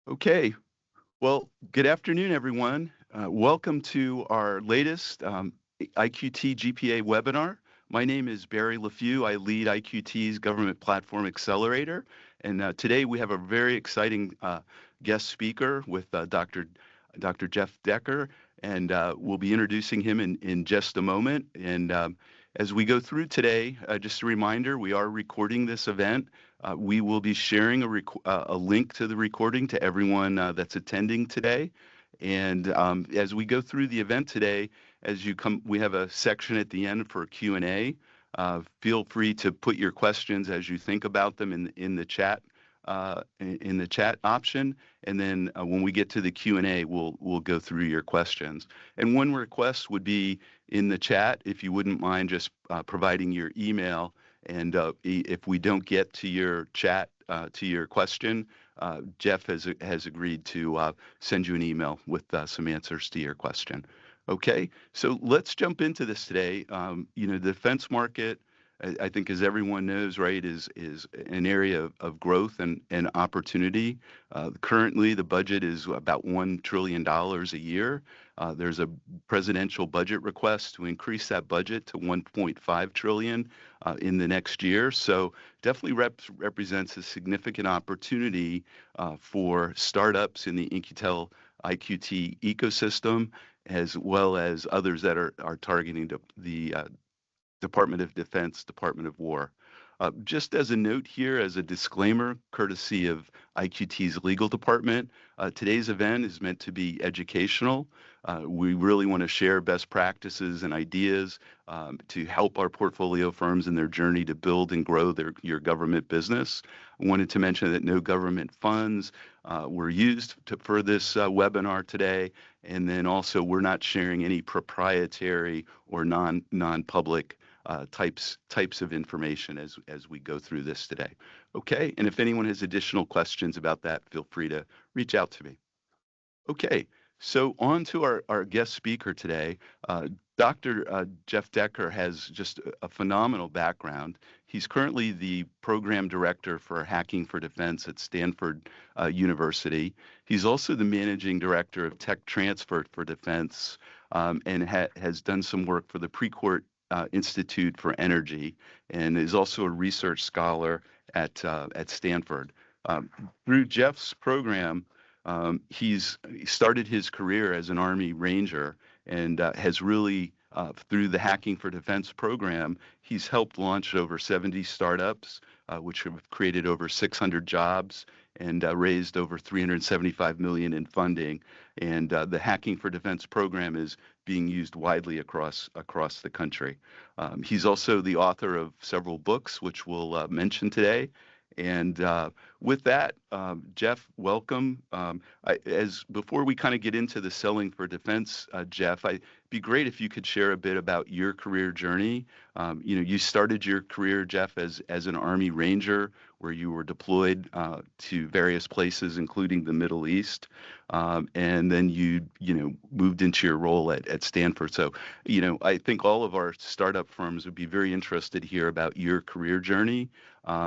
Okay, well, good afternoon, everyone. Welcome to our latest IQT GPA webinar. My name is Barry LaFew. I lead IQT's Government Platform Accelerator. And today we have a very exciting guest speaker with Dr. Jeff Decker, and we'll be introducing him in just a moment. And as we go through today, just a reminder, we are recording this event. We will be sharing a link to the recording to everyone that's attending today. And as we go through the event today, we have a section at the end for Q&A. Feel free to put your questions as you think about them in the chat option, and then when we get to the Q&A, we'll go through your questions. And one request would be in the chat, if you wouldn't mind just providing your email, and if we don't get to your chat to your question, Jeff has agreed to send you an email with some answers to your question. Okay, so let's jump into this today. The defense market, I think, as everyone knows, right, is an area of growth and opportunity. Currently, the budget is about $1 trillion a year. There's a presidential budget request to increase that budget to $1.5 trillion in the next year. So definitely represents a significant opportunity for startups in the InQtel IQT ecosystem, as well as others that are targeting the Department of Defense, Department of War. Just as a note here, as a disclaimer, courtesy of IQT's legal department, today's event is meant to be educational. We really want to share best practices and ideas to help our portfolio firms in their journey to build and grow your government business. I wanted to mention that no government funds were used for this webinar today, and then also we're not sharing any proprietary or non-public types of information as we go through this today. Okay, and if anyone has additional questions about that, feel free to reach out to me. Okay, so on to our guest speaker today. Dr. Jeff Decker has just a phenomenal background. He's currently the program director for Hacking for Defense at Stanford University. He's also the managing director of Tech Transfer for Defense, and has done some work for the Precourt Institute for Energy, and is also a research scholar at Stanford. Through Jeff's program, he started his career as an Army Ranger, and has really, through the Hacking for Defense program, he's helped launch over 70 startups, which have created over 600 jobs and raised over $375 million in funding. And the Hacking for Defense program is being used widely across the country. He's also the author of several books, which we'll mention today. And with that, Jeff, welcome. Before we kind of get into the selling for defense, Jeff, it'd be great if you could share a bit about your career journey. You started your career, Jeff, as an Army Ranger, where you were deployed to various places, including the Middle East, and then you moved into your role at Stanford. So, I think all of our startup firms would be very interested to hear about your career journey.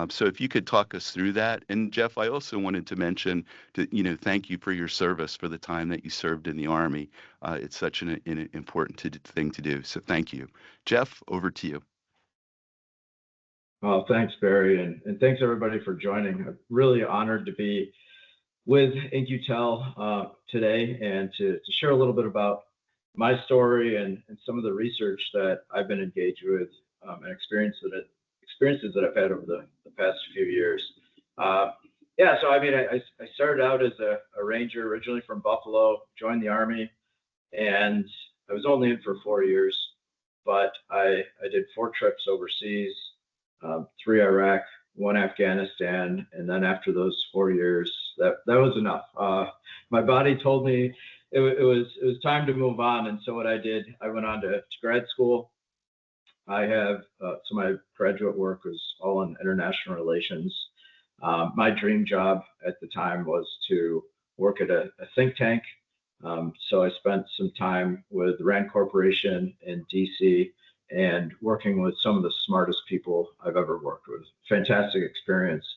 So if you could talk us through that. And Jeff, I also wanted to mention that, thank you for your service, for the time that you served in the Army. It's such an important thing to do. So thank you. Jeff, over to you. Well, thanks, Barry, and thanks everybody for joining. I'm really honored to be with InQtel today and to share a little bit about my story and some of the research that I've been engaged with and experiences that I've had over the past few years. So I started out as a Ranger, originally from Buffalo, joined the Army, and I was only in for 4 years, but I did 4 trips overseas, 3 Iraq, 1 Afghanistan, and then after those 4 years, that was enough. My body told me it was time to move on, and so what I did, I went on to grad school. I have so my graduate work was all in international relations. My dream job at the time was to work at a think tank. So I spent some time with Rand Corporation in DC and working with some of the smartest people I've ever worked with. Fantastic experience.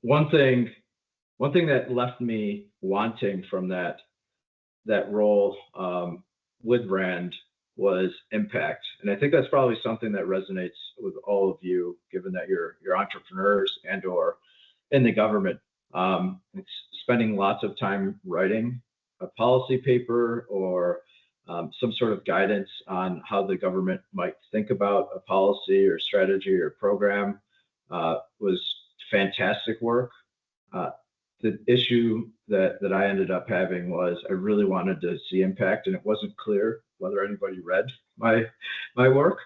One thing one thing that left me wanting from that role with Rand was impact. And I think that's probably something that resonates with all of you, given that you're entrepreneurs and or in the government. It's spending lots of time writing a policy paper or some sort of guidance on how the government might think about a policy or strategy or program was fantastic work. Uh, the issue that I ended up having was I really wanted to see impact, and it wasn't clear whether anybody read my work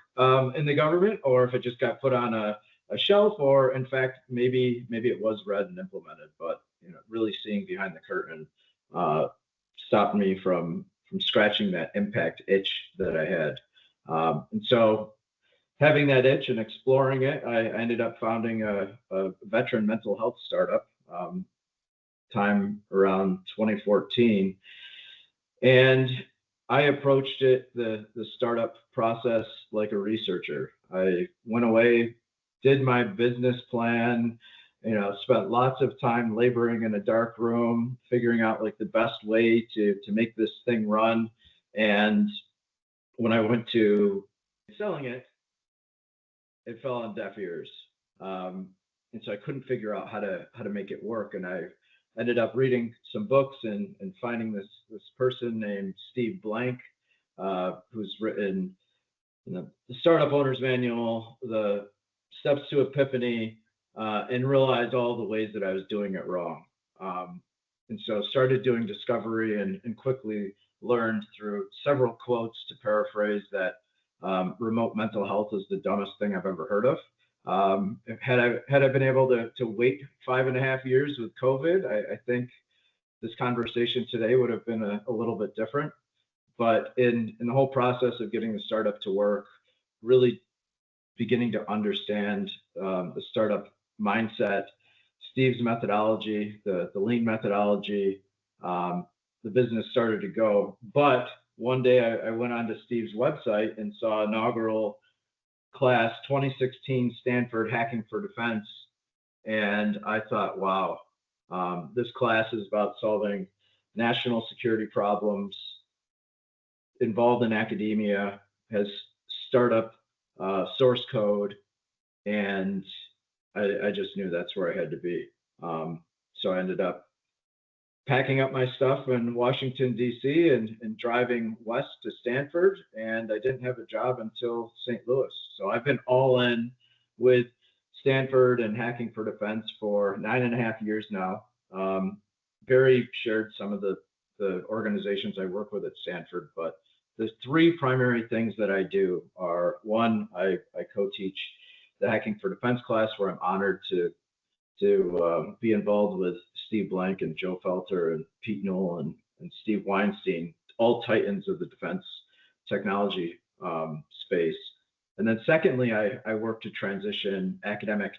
in the government or if it just got put on a shelf, or in fact maybe it was read and implemented. But really seeing behind the curtain stopped me from scratching that impact itch that I had. And so having that itch and exploring it, I ended up founding a veteran mental health startup. Time around 2014, and I approached the startup process like a researcher. I went away, did my business plan, spent lots of time laboring in a dark room, figuring out like the best way to make this thing run. And when I went to selling it, it fell on deaf ears. And so I couldn't figure out how to make it work. And I ended up reading some books and finding this person named Steve Blank, who's written the Startup Owner's Manual, the Steps to Epiphany, and realized all the ways that I was doing it wrong. And so started doing discovery and quickly learned through several quotes, to paraphrase, that remote mental health is the dumbest thing I've ever heard of. Had I been able to wait 5.5 years with COVID, I think this conversation today would have been a little bit different. But in the whole process of getting the startup to work, really beginning to understand the startup mindset, Steve's methodology, the lean methodology, the business started to go. But one day I went onto Steve's website and saw inaugural class 2016 Stanford Hacking for Defense. And I thought, wow, this class is about solving national security problems, involved in academia, has startup source code, and I just knew that's where I had to be. So I ended up packing up my stuff in Washington, D.C. and driving west to Stanford, and I didn't have a job until St. Louis. So I've been all in with Stanford and Hacking for Defense for 9.5 years now. Very shared some of the organizations I work with at Stanford, but the three primary things that I do are, one, I co-teach the Hacking for Defense class, where I'm honored to be involved with Steve Blank and Joe Felter and Pete Newell and Steve Weinstein, all titans of the defense technology space. And then secondly, I work to transition academic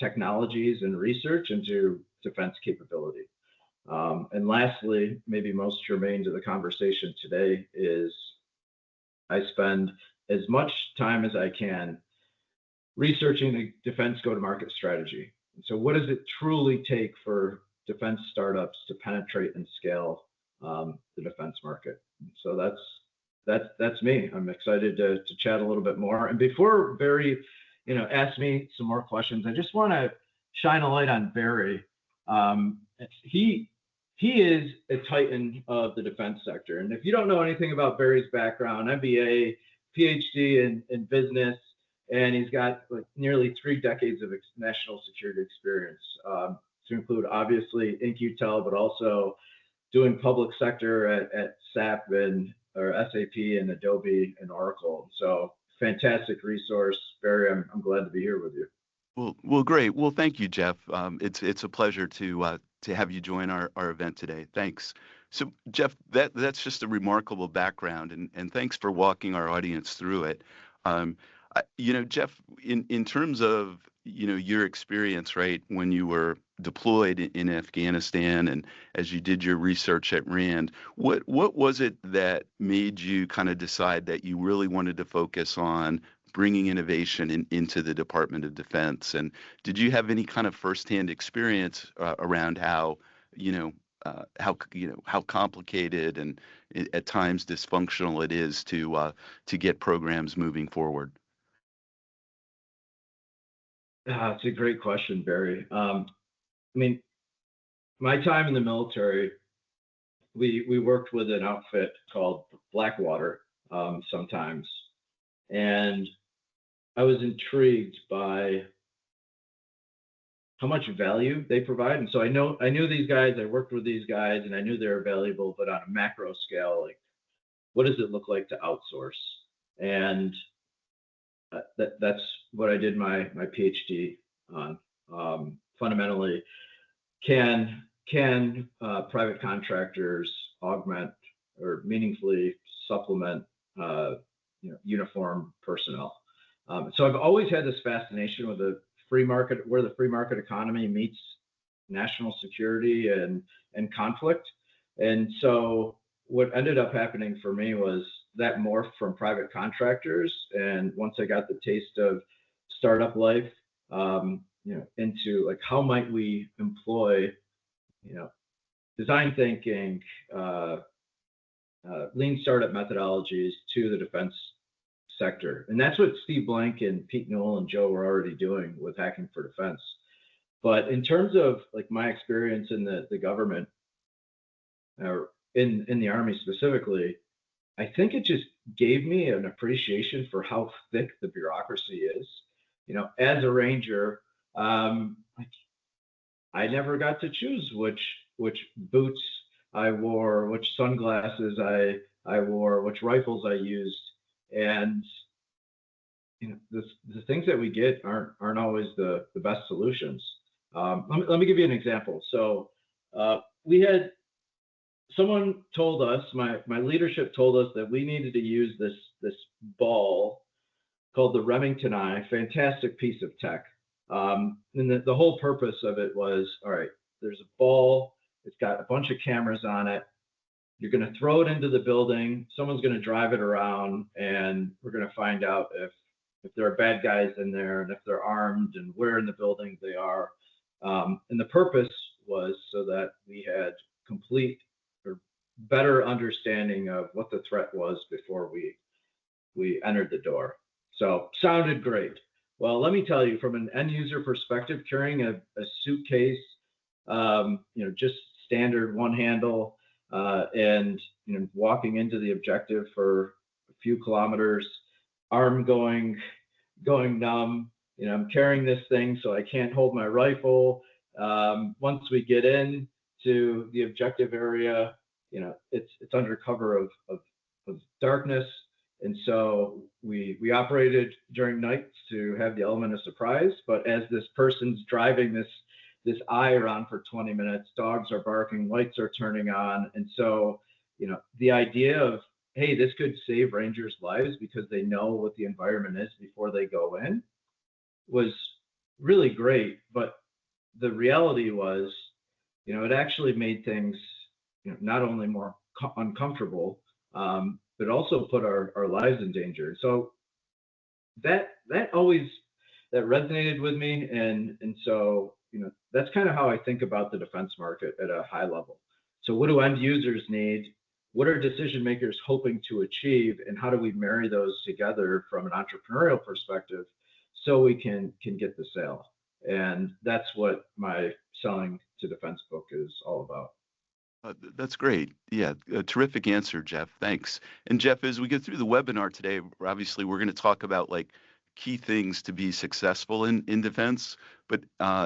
technologies and research into defense capability. And lastly, maybe most germane to the conversation today, is I spend as much time as I can researching the defense go-to-market strategy. So what does it truly take for defense startups to penetrate and scale the defense market? So that's me. I'm excited to chat a little bit more. And before Barry, asks me some more questions, I just want to shine a light on Barry. He is a titan of the defense sector. And if you don't know anything about Barry's background, MBA, PhD in business, and he's got like nearly 3 decades of national security experience, to include obviously IQT, but also doing public sector at SAP or SAP and Adobe and Oracle. So fantastic resource, Barry. I'm glad to be here with you. Well, great. Well, thank you, Jeff. It's a pleasure to have you join our event today. Thanks. So, Jeff, that's just a remarkable background, and thanks for walking our audience through it. Jeff, in terms of your experience, right, when you were deployed in Afghanistan and as you did your research at Rand, what was it that made you kind of decide that you really wanted to focus on bringing innovation into the Department of Defense. And did you have any kind of firsthand experience around how, how complicated and at times dysfunctional it is to get programs moving forward? It's a great question, Barry. I mean, my time in the military, we worked with an outfit called Blackwater sometimes, and I was intrigued by how much value they provide. And so I knew these guys, I worked with these guys, and I knew they were valuable. But on a macro scale, like, what does it look like to outsource? And that's what I did my PhD on. Fundamentally, can private contractors augment or meaningfully supplement uniform personnel? So I've always had this fascination with the free market, where the free market economy meets national security and conflict. And so what ended up happening for me was that morphed from private contractors, and once I got the taste of startup life, into like, how might we employ design thinking, lean startup methodologies to the defense sector. And that's what Steve Blank and Pete Newell and Joe were already doing with Hacking for Defense. But in terms of like my experience in the government, or in the Army specifically, I think it just gave me an appreciation for how thick the bureaucracy is. As a Ranger, like, I never got to choose which boots I wore, which sunglasses I wore, which rifles I used, and the things that we get aren't always the best solutions. Let me give you an example. So we had someone told us, my leadership told us that we needed to use this ball called the Remington Eye, fantastic piece of tech. And the whole purpose of it was, all right, there's a ball, it's got a bunch of cameras on it. You're going to throw it into the building, someone's going to drive it around, and we're going to find out if there are bad guys in there and if they're armed and where in the building they are. And the purpose was so that we had complete or better understanding of what the threat was before we entered the door. So sounded great. Well, let me tell you, from an end user perspective, carrying a suitcase, just standard one handle, and walking into the objective for a few kilometers, arm going numb. I'm carrying this thing, so I can't hold my rifle. Once we get in to the objective area, it's under cover of darkness. And so we operated during nights to have the element of surprise. But as this person's driving this eye around for 20 minutes, dogs are barking, lights are turning on. And so, the idea of, hey, this could save Rangers' lives because they know what the environment is before they go in, was really great. But the reality was, it actually made things, not only more uncomfortable, but also put our lives in danger. So that always that resonated with me, and so that's kind of how I think about the defense market at a high level. So what do end users need? What are decision makers hoping to achieve, and how do we marry those together from an entrepreneurial perspective so we can get the sale? And that's what my Selling to Defense book is all about. That's great. Yeah, a terrific answer, Jeff. Thanks. And Jeff, as we go through the webinar today, obviously we're going to talk about like key things to be successful in defense, but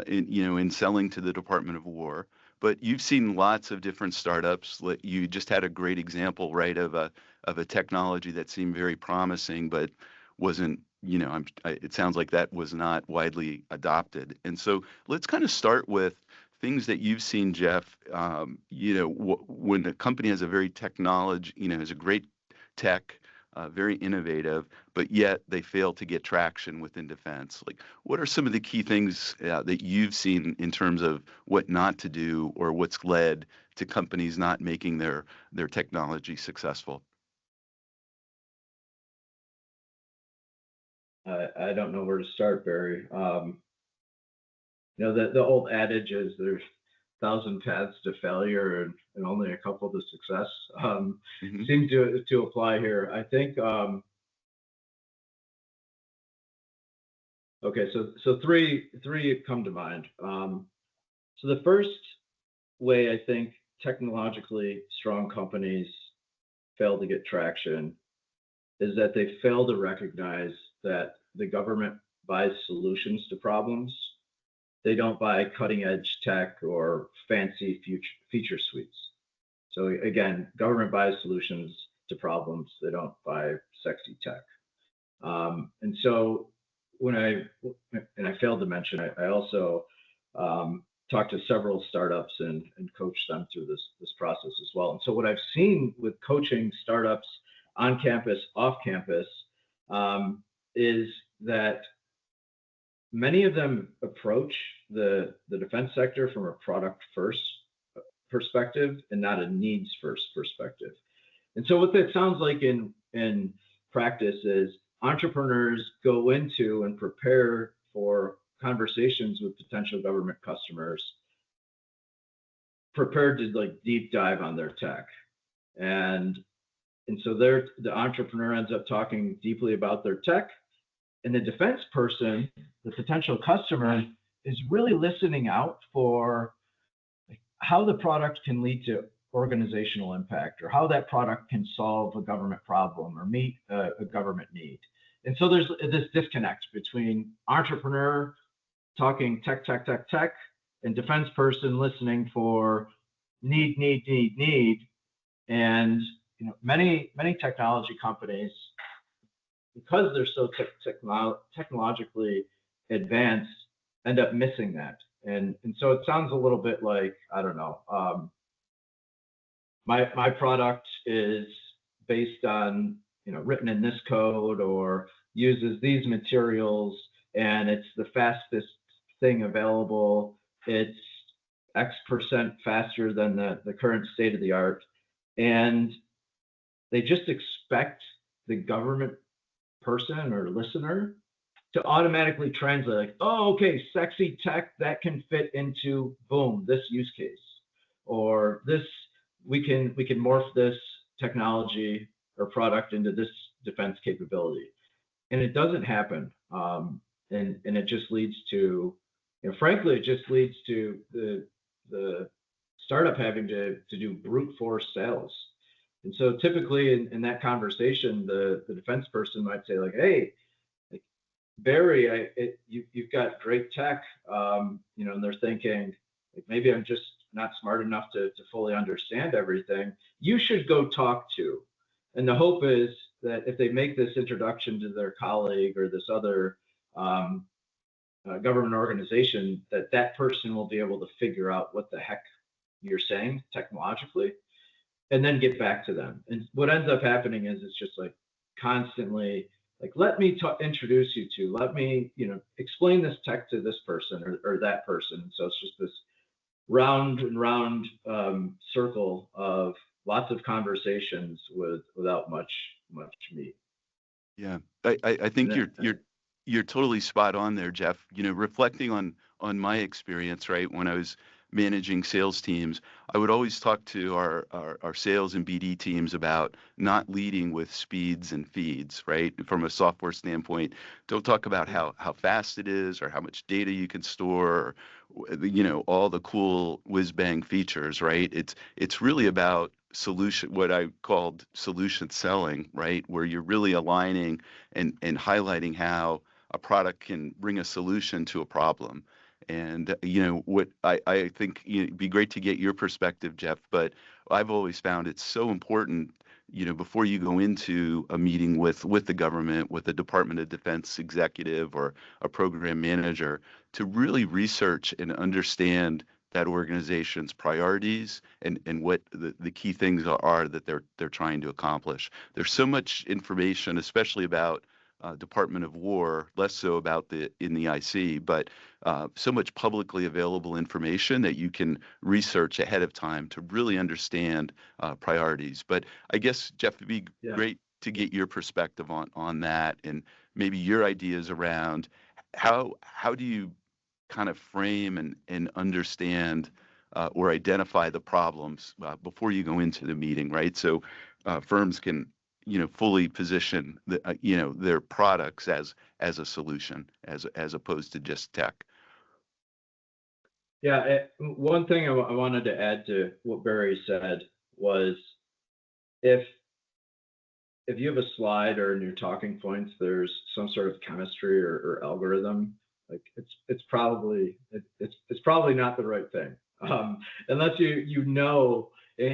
in selling to the Department of War. But you've seen lots of different startups. You just had a great example, right, of a technology that seemed very promising, but wasn't. It sounds like that was not widely adopted. And so let's kind of start with things that you've seen, Jeff. When a company has a very technology, has a great tech, very innovative, but yet they fail to get traction within defense. Like, what are some of the key things that you've seen in terms of what not to do, or what's led to companies not making their technology successful? I don't know where to start, Barry. The old adage is there's 1,000 paths to failure and only a couple to success. Hmm. Seems to apply here. I think. Okay, so three come to mind. So the first way I think technologically strong companies fail to get traction is that they fail to recognize that the government buys solutions to problems. They don't buy cutting edge tech or fancy feature suites. So again, government buys solutions to problems. They don't buy sexy tech. And so I failed to mention, I also talked to several startups and coached them through this process as well. And so what I've seen with coaching startups on campus, off campus, is that many of them approach the defense sector from a product first perspective and not a needs first perspective. And so what that sounds like in practice is entrepreneurs go into and prepare for conversations with potential government customers, prepared to like deep dive on their tech. And and so the entrepreneur ends up talking deeply about their tech, and the defense person, the potential customer, is really listening out for how the product can lead to organizational impact, or how that product can solve a government problem or meet a government need. And so there's this disconnect between entrepreneur talking tech, and defense person listening for need. And many technology companies, because they're so technologically advanced, end up missing that. And so it sounds a little bit like, I don't know, my product is based on, written in this code or uses these materials, and it's the fastest thing available. It's X% faster than the current state of the art. And they just expect the government person or listener to automatically translate, like, oh, okay, sexy tech that can fit into boom this use case, or this we can morph this technology or product into this defense capability. And it doesn't happen. And it just leads to, frankly, it just leads to the startup having to do brute force sales. And so typically in that conversation, the defense person might say like, hey, like, Barry, you've got great tech, and they're thinking like, maybe I'm just not smart enough to fully understand everything. You should go talk to. And the hope is that if they make this introduction to their colleague or this other government organization, that person will be able to figure out what the heck you're saying technologically, and then get back to them. And what ends up happening is it's just like constantly like, let me introduce you to, let me, explain this tech to this person or that person. So it's just this round and round circle of lots of conversations without much meat. Yeah, I think And you're totally spot on there, Jeff. Reflecting on my experience, right, when I was managing sales teams, I would always talk to our sales and BD teams about not leading with speeds and feeds, right? From a software standpoint, don't talk about how fast it is or how much data you can store, or, all the cool whiz bang features, right? It's really about solution, what I called solution selling, right? Where you're really aligning and highlighting how a product can bring a solution to a problem. And what I think, it'd be great to get your perspective, Jeff, but I've always found it's so important, before you go into a meeting with the government, with the Department of Defense executive or a program manager, to really research and understand that organization's priorities and what the key things are that they're trying to accomplish. There's so much information, especially about Department of War, less so about in the IC, but so much publicly available information that you can research ahead of time to really understand priorities. But I guess, Jeff, it'd be yeah, great to get your perspective on that, and maybe your ideas around how do you kind of frame and understand or identify the problems before you go into the meeting, right? So firms can, fully position their products as a solution, as opposed to just tech. Yeah, one thing I wanted to add to what Barry said was if you have a slide or in your talking points, there's some sort of chemistry or algorithm, like it's probably not the right thing. Unless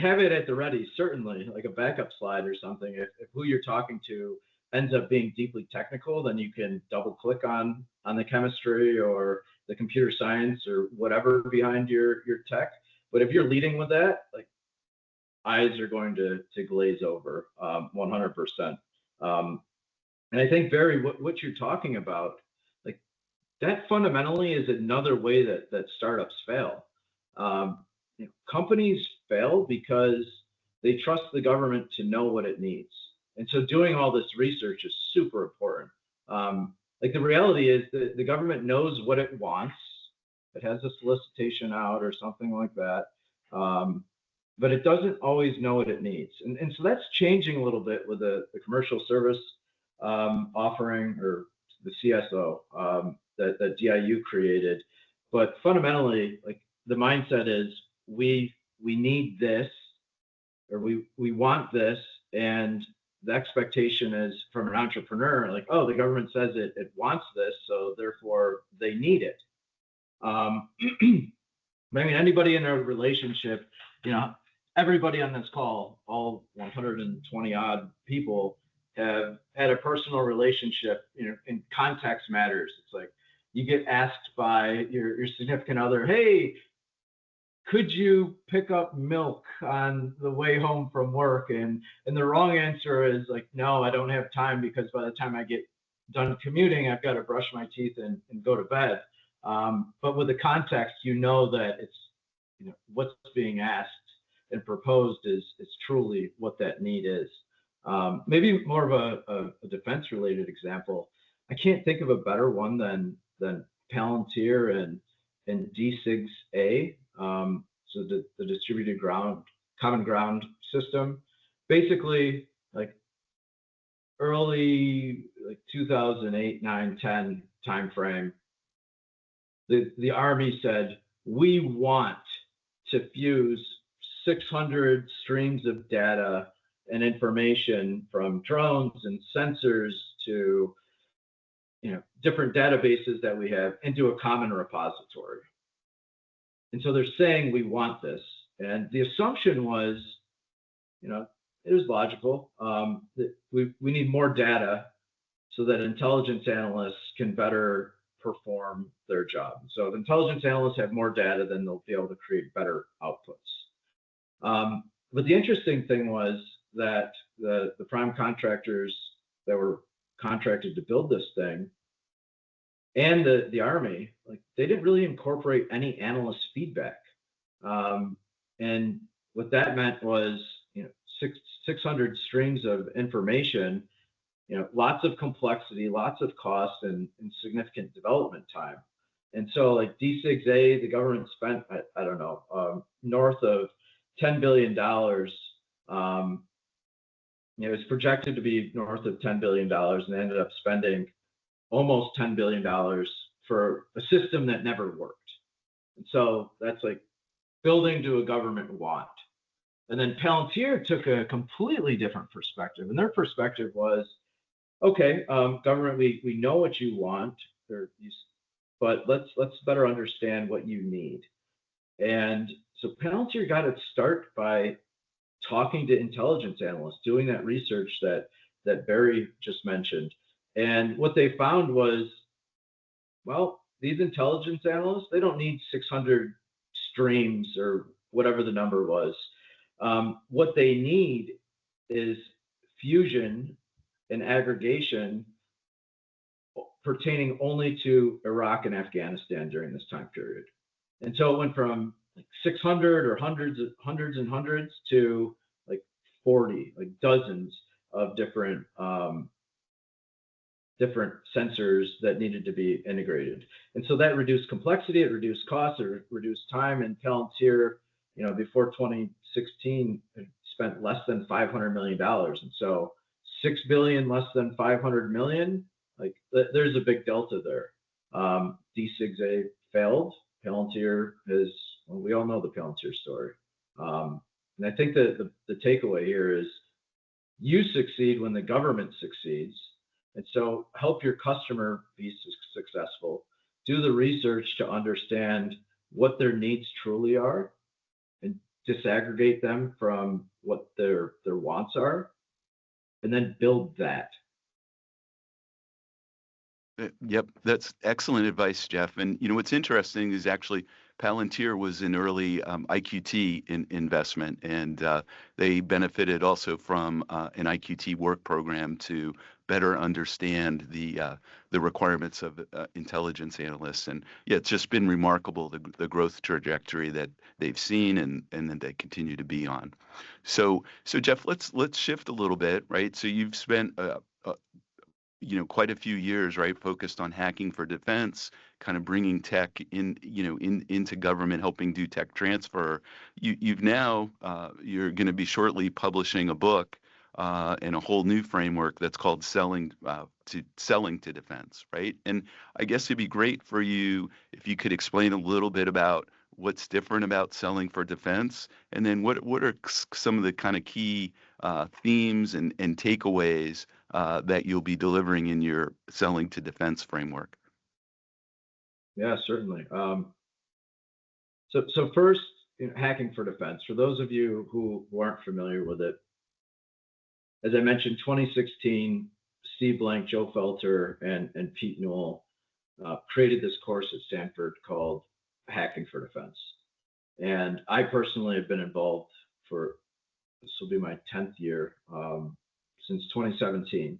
have it at the ready, certainly like a backup slide or something. If who you're talking to ends up being deeply technical, then you can double click on the chemistry or the computer science or whatever behind your tech. But if you're leading with that, like eyes are going to glaze over 100%. And I think, Barry, what you're talking about, like that fundamentally is another way that startups fail. Companies fail because they trust the government to know what it needs. And so doing all this research is super important. Like the reality is that the government knows what it wants. It has a solicitation out or something like that. But it doesn't always know what it needs. And so that's changing a little bit with the commercial service offering, or the CSO that DIU created. But fundamentally, like the mindset is we need this, or we want this, and the expectation is from an entrepreneur, like, oh, the government says it wants this, so therefore they need it. I mean, anybody in a relationship, everybody on this call, all 120 odd people, have had a personal relationship, and context matters. It's like you get asked by your significant other, hey, could you pick up milk on the way home from work? And the wrong answer is like, no, I don't have time, because by the time I get done commuting, I've got to brush my teeth and go to bed. But with the context, that it's, what's being asked and proposed is truly what that need is. Maybe more of a defense related example. I can't think of a better one than Palantir and D6A. So the distributed common ground system, basically like early 2008, 9, 10 timeframe, the Army said, we want to fuse 600 streams of data and information from drones and sensors to different databases that we have into a common repository. And so they're saying we want this. And the assumption was, it was logical, that we need more data so that intelligence analysts can better perform their job. So if intelligence analysts have more data, then they'll be able to create better outputs. But the interesting thing was that the prime contractors that were contracted to build this thing and the Army, like they didn't really incorporate any analyst feedback. And what that meant was, 600 streams of information, lots of complexity, lots of cost, and significant development time. And so like D6A, the government spent, I don't know, north of $10 billion. It was projected to be north of $10 billion, and they ended up spending almost $10 billion for a system that never worked. And so that's like building to a government want. And then Palantir took a completely different perspective. And their perspective was, okay, government, we know what you want, but let's better understand what you need. And so Palantir got its start by talking to intelligence analysts, doing that research that Barry just mentioned. And what they found was, well, these intelligence analysts, they don't need 600 streams or whatever the number was. What they need is fusion and aggregation pertaining only to Iraq and Afghanistan during this time period. And so it went from like 600 or hundreds and hundreds to like 40, like dozens of different different sensors that needed to be integrated. And so that reduced complexity, it reduced costs, it reduced time. And Palantir, before 2016, it spent less than $500 million. And so 6 billion less than 500 million, like there's a big delta there. D6A failed. Palantir we all know the Palantir story. And I think that the takeaway here is you succeed when the government succeeds. And so help your customer be successful. Do the research to understand what their needs truly are and disaggregate them from what their wants are, and then build that. Yep, that's excellent advice, Jeff. And what's interesting is actually Palantir was an early IQT investment, and they benefited also from an IQT work program to better understand the requirements of intelligence analysts. And yeah, it's just been remarkable the growth trajectory that they've seen and that they continue to be on. So Jeff, let's shift a little bit, right? So you've spent quite a few years, right, focused on hacking for defense, kind of bringing tech into government, helping do tech transfer. You've now you're going to be shortly publishing a book and a whole new framework that's called selling to defense, right? And I guess it'd be great for you if you could explain a little bit about what's different about selling for defense, and then what are some of the kind of key themes and takeaways that you'll be delivering in your selling to defense framework. Yeah, certainly. So first, hacking for defense. For those of you who aren't familiar with it, as I mentioned, 2016, Steve Blank, Joe Felter, and Pete Newell created this course at Stanford called Hacking for Defense. And I personally have been involved this will be my 10th year, since 2017.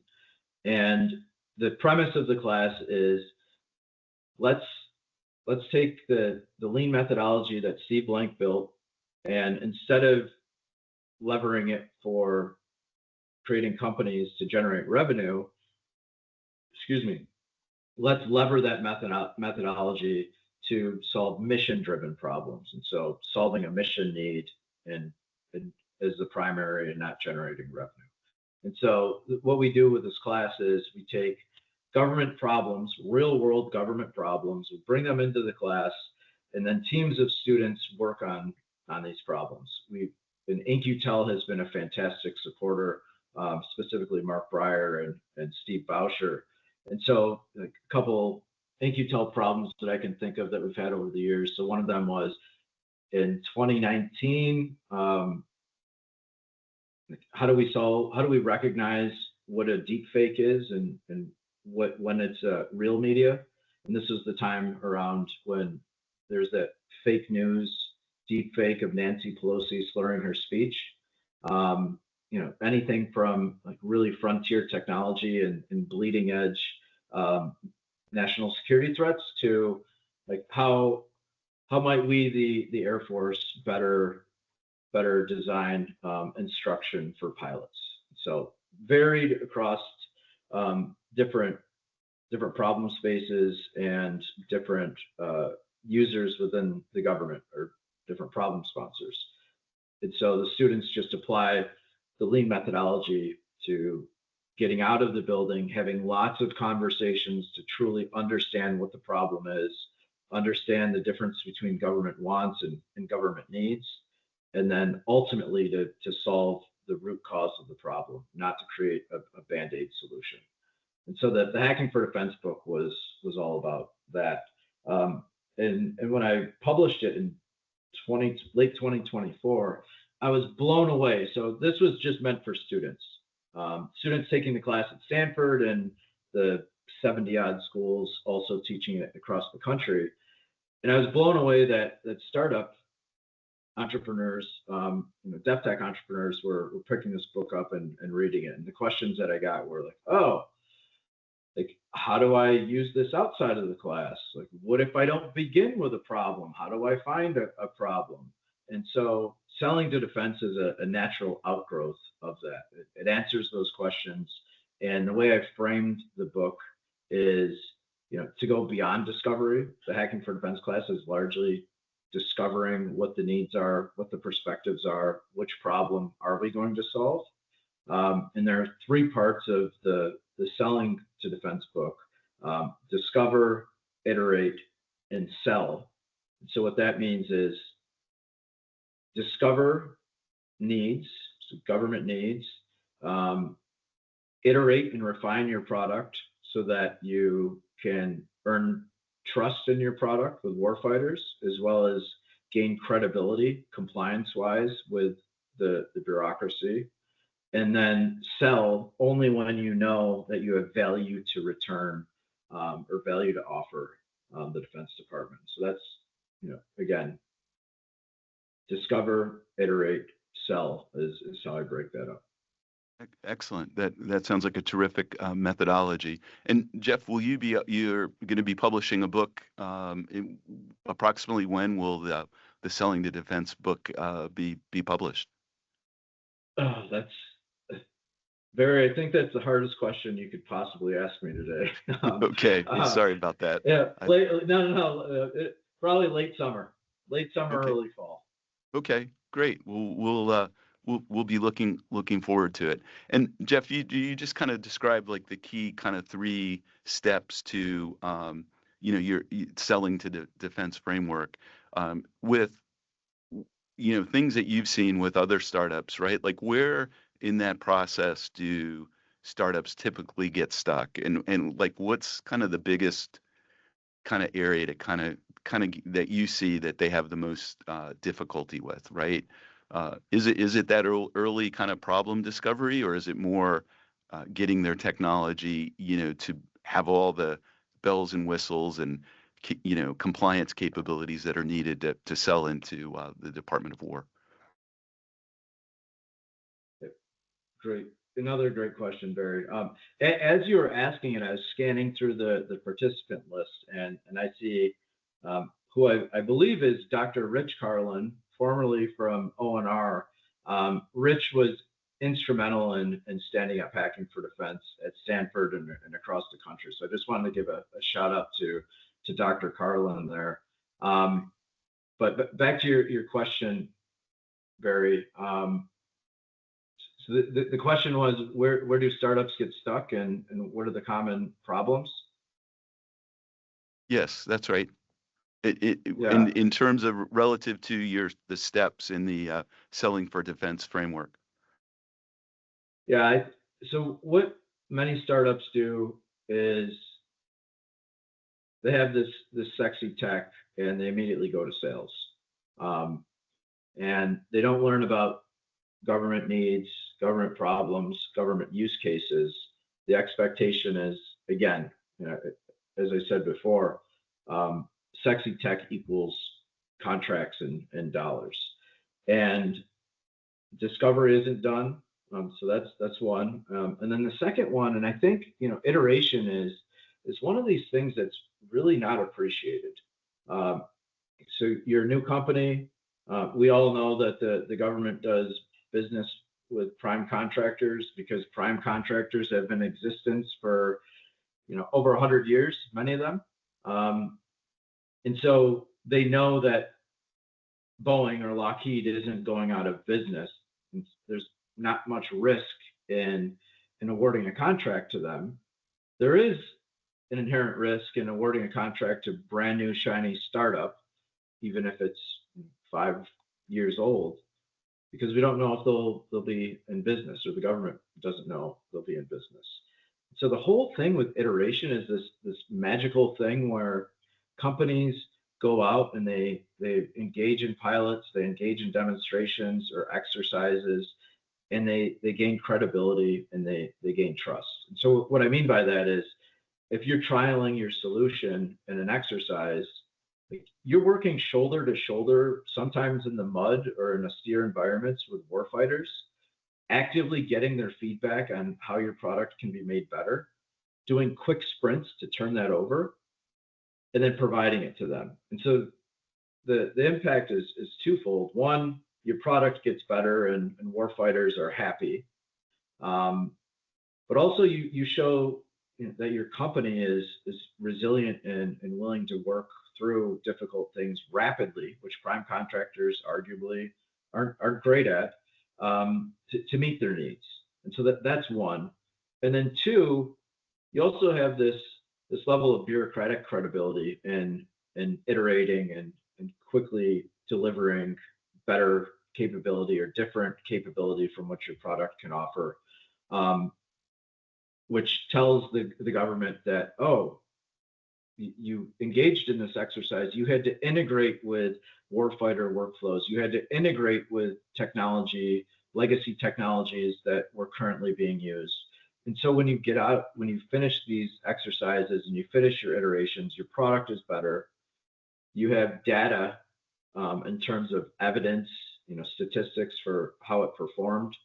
And the premise of the class is let's take the lean methodology that Steve Blank built, and instead of levering it for creating companies to generate revenue, let's lever that methodology to solve mission-driven problems. And so solving a mission need and is the primary and not generating revenue. And so what we do with this class is we take government problems, real world government problems, we bring them into the class, and then teams of students work on these problems. And InQtel has been a fantastic supporter, specifically Mark Breyer and Steve Bauscher. And so a couple InQtel problems that I can think of that we've had over the years. So one of them was in 2019, how do we recognize what a deep fake is and when it's real media? And this was the time around when there's that fake news deep fake of Nancy Pelosi slurring her speech. Anything from like really frontier technology and bleeding edge national security threats to like how might we the Air Force better design instruction for pilots. So varied across different problem spaces and different users within the government or different problem sponsors. And so the students just apply the lean methodology to getting out of the building, having lots of conversations to truly understand what the problem is, understand the difference between government wants and government needs, and then ultimately to solve the root cause of the problem, not to create a Band-Aid solution. And so the Hacking for Defense book was all about that. And when I published it in late 2024, I was blown away. So this was just meant for students. Students taking the class at Stanford and the 70 odd schools also teaching it across the country. And I was blown away that startup entrepreneurs, dev tech entrepreneurs were picking this book up and reading it. And the questions that I got were like, oh, like, how do I use this outside of the class? Like, what if I don't begin with a problem? How do I find a problem? And so selling to defense is a natural outgrowth of that. It answers those questions. And the way I framed the book is, to go beyond discovery. The Hacking for Defense class is largely discovering what the needs are, what the perspectives are, which problem are we going to solve. And there are three parts of the Selling to Defense book: discover, iterate, and sell. So what that means is discover needs, so government needs, iterate and refine your product so that you can earn trust in your product with warfighters, as well as gain credibility compliance-wise with the bureaucracy, and then sell only when you know that you have value to return, or value to offer the Defense Department. So that's, again, discover, iterate, sell is how I break that up. Excellent. That sounds like a terrific methodology. And Jeff, you're going to be publishing a book? Approximately when will the Selling to Defense book be published? Oh, that's I think that's the hardest question you could possibly ask me today. Okay, sorry about that. Yeah, no. Probably late summer, Okay. early fall. Okay, great. We'll be looking forward to it. And Jeff, you just kind of described like the key kind of three steps to your selling to the defense framework, with things that you've seen with other startups, right? Like where in that process do startups typically get stuck, and like what's kind of the biggest kind of area to kind of that you see that they have the most difficulty with, right? Is it that early kind of problem discovery, or is it more getting their technology, to have all the bells and whistles and compliance capabilities that are needed to sell into the Department of War? Great. Another great question, Barry. As you were asking it, I was scanning through the participant list, and I see who I believe is Dr. Rich Carlin, formerly from ONR. Rich was instrumental in standing up Hacking for Defense at Stanford and across the country. So I just wanted to give a shout out to Dr. Carlin there. But back to your question, Barry. So the question was, where do startups get stuck, and what are the common problems? Yes, that's right. Yeah. In terms of relative to the steps in the Selling for Defense framework. Yeah. So what many startups do is they have this sexy tech and they immediately go to sales, and they don't learn about government needs, government problems, government use cases. The expectation is, again, as I said before, sexy tech equals contracts and dollars, and discovery isn't done. So that's one. And then the second one, and I think iteration is one of these things that's really not appreciated. So you're a new company. We all know that the government does business with prime contractors because prime contractors have been in existence for over 100 years, many of them, and so they know that Boeing or Lockheed isn't going out of business. There's not much risk in awarding a contract to them. There is an inherent risk in awarding a contract to brand new shiny startup, even if it's 5 years old, because we don't know if they'll be in business, or the government doesn't know they'll be in business. So the whole thing with iteration is this magical thing where companies go out and they engage in pilots, they engage in demonstrations or exercises, and they gain credibility and they gain trust. And so what I mean by that is, if you're trialing your solution in an exercise, you're working shoulder to shoulder, sometimes in the mud or in austere environments with warfighters, actively getting their feedback on how your product can be made better, doing quick sprints to turn that over, and then providing it to them. And so the impact is twofold. One, your product gets better and warfighters are happy. But also you show that your company is resilient and willing to work through difficult things rapidly, which prime contractors arguably aren't great at, to meet their needs. And so that's one. And then two, you also have this level of bureaucratic credibility in iterating and quickly delivering better capability or different capability from what your product can offer, which tells the government that, oh, you engaged in this exercise, you had to integrate with warfighter workflows, you had to integrate with technology, legacy technologies that were currently being used. And so when you get out, when you finish these exercises and you finish your iterations, your product is better. You have data in terms of evidence, statistics for how it performed.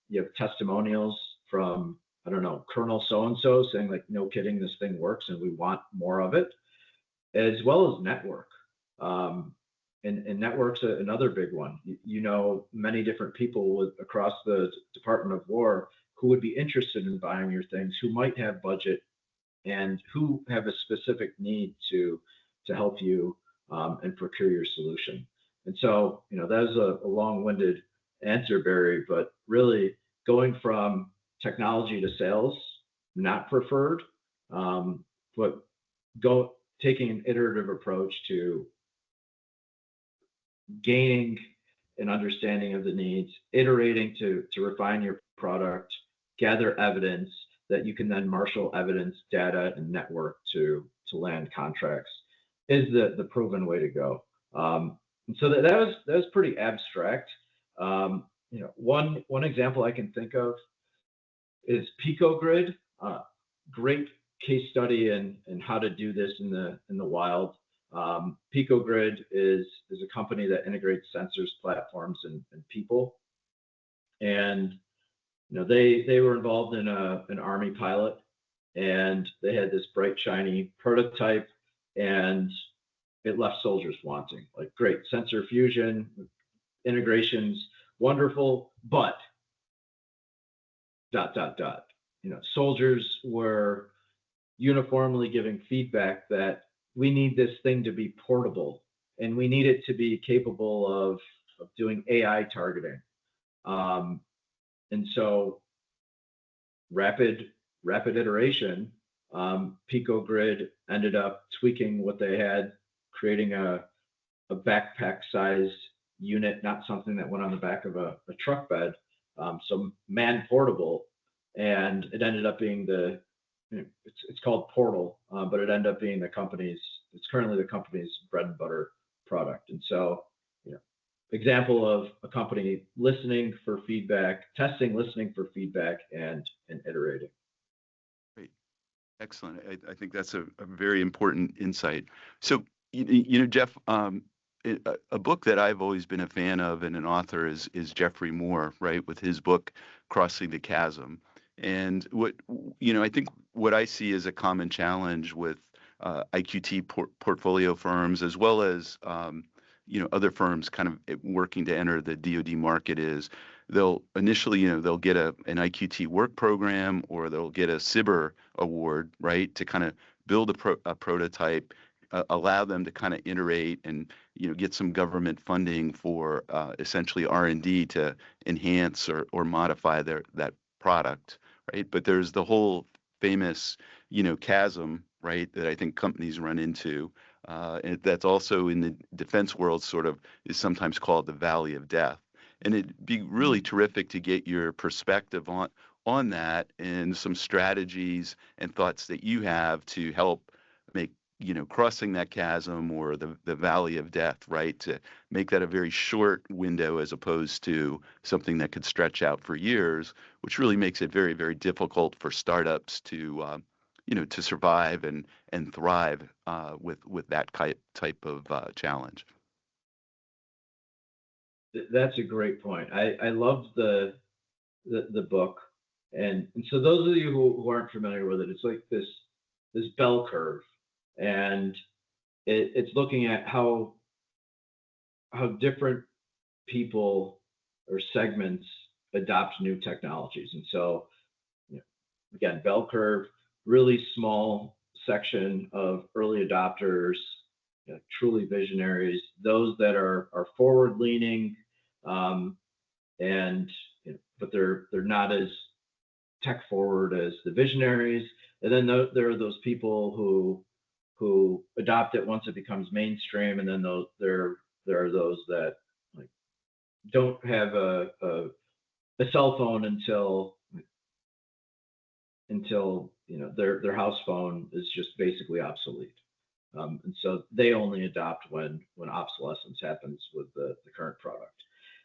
You have testimonials from, I don't know, Colonel so-and-so saying like, no kidding, this thing works and we want more of it, as well as network. And network's another big one. Many different people across the Department of War who would be interested in buying your things, who might have budget and who have a specific need to help you and procure your solution. And so, that is a long-winded answer, Barry, but really going from technology to sales, not preferred, but taking an iterative approach to gaining an understanding of the needs, iterating to refine your product, gather evidence that you can then marshal evidence, data, and network to land contracts is the proven way to go. And so that was pretty abstract. One example I can think of is PicoGrid, great case study in how to do this in the wild. PicoGrid is a company that integrates sensors, platforms, and people. And they were involved in an Army pilot, and they had this bright, shiny prototype, and it left soldiers wanting. Like, great sensor fusion, integrations, wonderful, but ... Soldiers were uniformly giving feedback that we need this thing to be portable, and we need it to be capable of doing AI targeting. And so rapid iteration, PicoGrid ended up tweaking what they had, creating a backpack-sized unit, not something that went on the back of a truck bed, so man portable, and it ended up being it's called Portal, but it ended up being it's currently the company's bread and butter product. And so, example of a company listening for feedback, testing, listening for feedback, and iterating. Great. Excellent. I think that's a very important insight. So, Jeff, a book that I've always been a fan of and an author is Jeffrey Moore, right, with his book Crossing the Chasm. And I think what I see as a common challenge with IQT portfolio firms, as well as other firms kind of working to enter the DoD market, is they'll initially they'll get an IQT work program, or they'll get a CIBR award, right, to kind of build a prototype, allow them to kind of iterate and get some government funding for essentially R&D to enhance or modify that product, right? But there's the whole famous chasm, right, that I think companies run into, and that's also in the defense world sort of is sometimes called the valley of death. And it'd be really terrific to get your perspective on that and some strategies and thoughts that you have to help make crossing that chasm or the valley of death, right, to make that a very short window as opposed to something that could stretch out for years, which really makes it very, very difficult for startups to to survive and thrive with that type of challenge. That's a great point. I loved the book, and so those of you who aren't familiar with it, it's like this bell curve, and it's looking at how different people or segments adopt new technologies. And so, again, bell curve, really small section of early adopters, truly visionaries, those that are forward leaning, and but they're not as tech forward as the visionaries. And then there are those people who adopt it once it becomes mainstream, and then there are those that like don't have a cell phone until their house phone is just basically obsolete. And so they only adopt when obsolescence happens with the current product.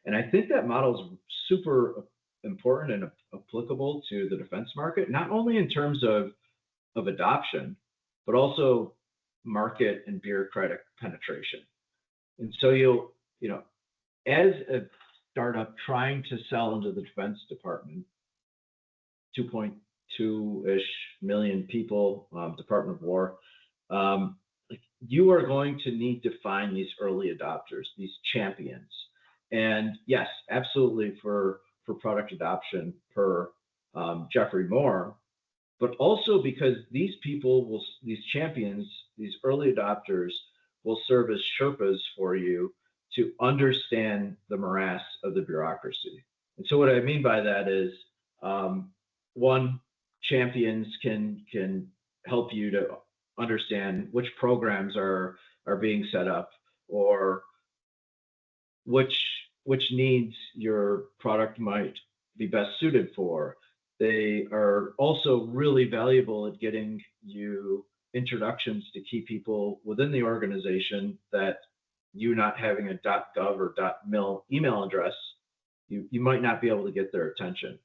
And I think that model is super important and applicable to the defense market, not only in terms of adoption, but also market and bureaucratic penetration. And so as a startup trying to sell into the Defense Department, 2.2-ish million people, Department of War, you are going to need to find these early adopters, these champions. And yes, absolutely for product adoption per Jeffrey Moore, but also because these champions, these early adopters will serve as Sherpas for you to understand the morass of the bureaucracy. And so what I mean by that is, one, champions can help you to understand which programs are being set up, or which needs your product might be best suited for. They are also really valuable at getting you introductions to key people within the organization that you not having a .gov or .mil email address, you might not be able to get their attention.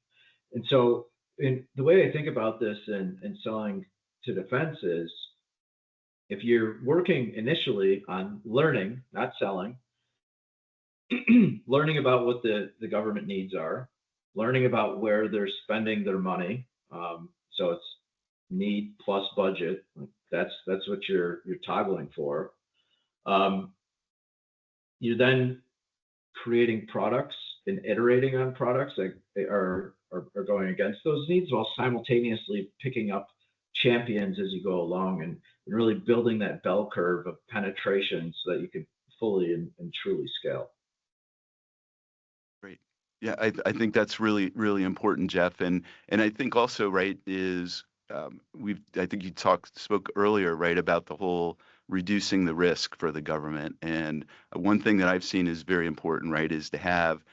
And so the way I think about this in selling to defense is, if you're working initially on learning, not selling, learning about what the government needs are, learning about where they're spending their money. So it's need plus budget. That's what you're toggling for. You're then creating products and iterating on products that are going against those needs, while simultaneously picking up champions as you go along, and really building that bell curve of penetration so that you can fully and truly scale. Great. Yeah, I think that's really, really important, Jeff. And I think also, right, is I think you spoke earlier, right, about the whole reducing the risk for the government. And one thing that I've seen is very important, right, is to have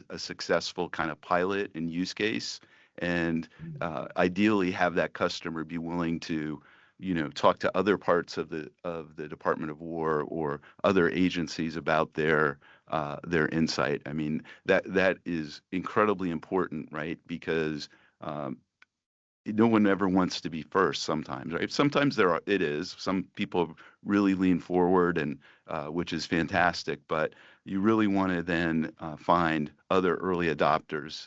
a successful kind of pilot and use case, and ideally have that customer be willing to talk to other parts of the Department of War or other agencies about their insight. I mean, that is incredibly important, right? Because no one ever wants to be first sometimes, right? Sometimes it is. Some people really lean forward, and which is fantastic, but you really want to then find other early adopters,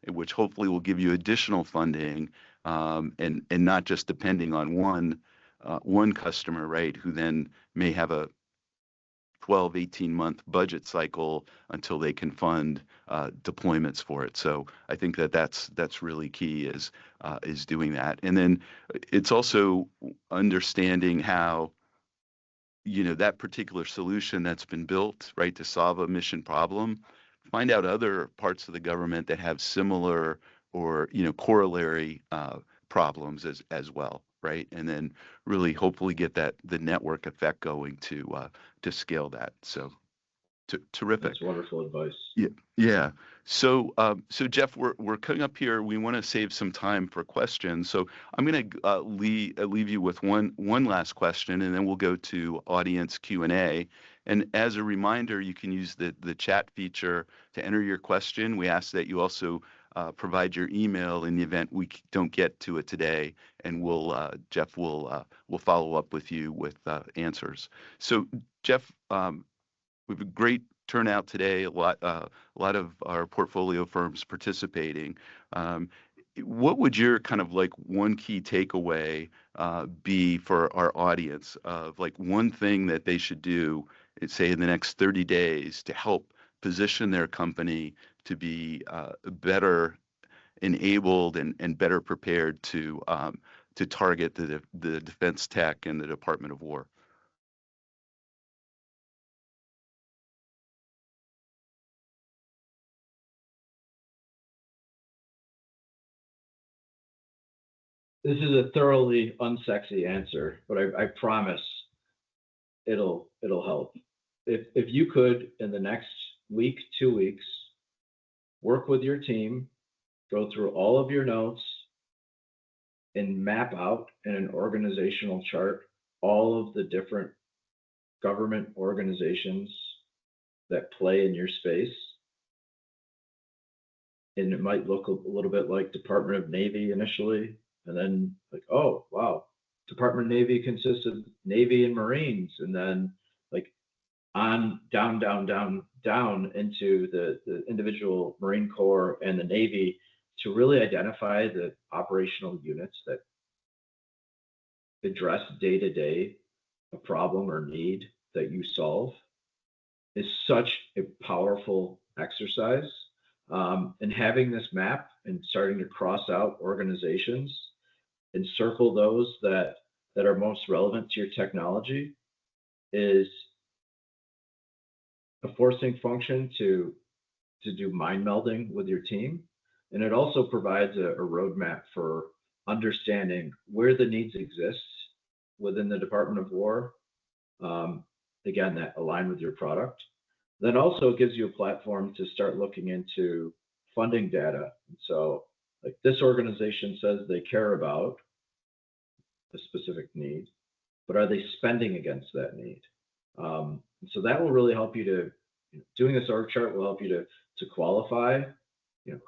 which hopefully will give you additional funding, and not just depending on one customer, right, who then may have a 12, 18-month budget cycle until they can fund deployments for it. So I think that's really key, is doing that. And then it's also understanding how that particular solution that's been built, right, to solve a mission problem, find out other parts of the government that have similar or corollary problems as well, right? And then really hopefully get the network effect going to scale that. So terrific. That's wonderful advice. Yeah, yeah. So, Jeff, we're coming up here. We want to save some time for questions. So I'm going to leave you with one last question, and then we'll go to audience Q&A. And as a reminder, you can use the chat feature to enter your question. We ask that you also provide your email in the event we don't get to it today, and Jeff will follow up with you with answers. So, Jeff, we have a great turnout today. A lot of our portfolio firms participating. What would your kind of like one key takeaway be for our audience of like one thing that they should do, say in the next 30 days, to help position their company to be better enabled and better prepared to target the defense tech and the Department of War. This is a thoroughly unsexy answer, but I promise it'll help. If you could, in the next week, 2 weeks, work with your team, go through all of your notes, and map out in an organizational chart all of the different government organizations that play in your space. And it might look a little bit like Department of Navy initially, and then like, oh wow, Department of Navy consists of Navy and Marines, and then like on down into the individual Marine Corps and the Navy, to really identify the operational units that address day to day a problem or need that you solve, is such a powerful exercise. And having this map and starting to cross out organizations and circle those that are most relevant to your technology is a forcing function to do mind melding with your team. And it also provides a roadmap for understanding where the needs exist within the Department of War, again, that align with your product. Then also gives you a platform to start looking into funding data. And so like this organization says they care about a specific need, but are they spending against that need? So that will really help you to, doing this org chart will help you to qualify,